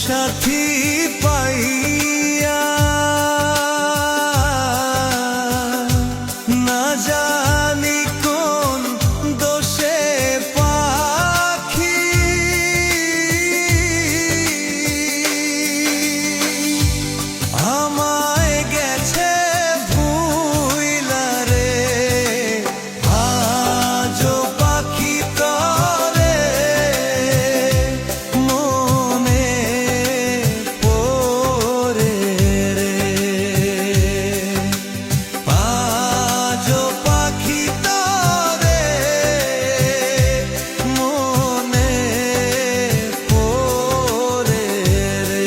সাথী পাইয়া না জানি কোন দোষে পাখি আমায় গেছে ভুইলা রে আজো পাখি তরে মনে পড়ে রে আজো পাখি তরে মনে পড়ে রে।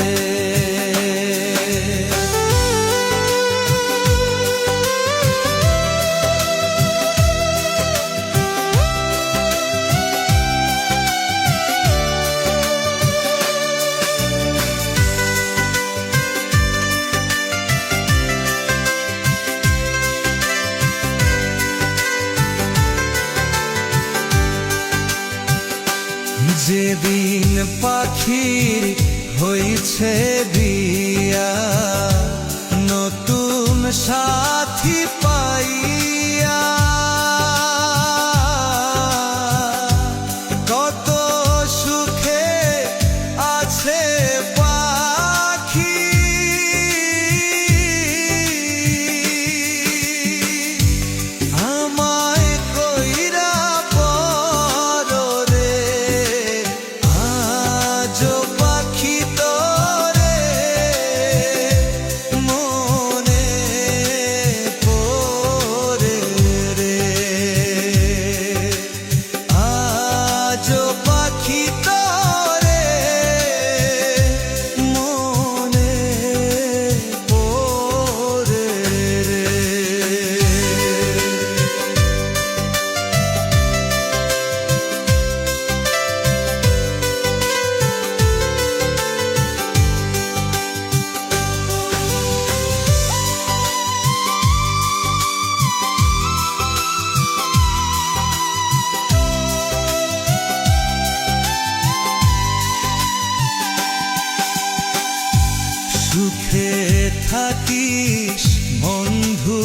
যেদিন পাখির হইছে বিয়া নতুন সাথী পাইয়া কত সুখে আছে পাখি আমায় কইরা পরো রে আজো পাখি তরে মনে পড়ে রে আজো পাখি তরে মনে পড়ে রে। সুখে থাকিস বন্ধু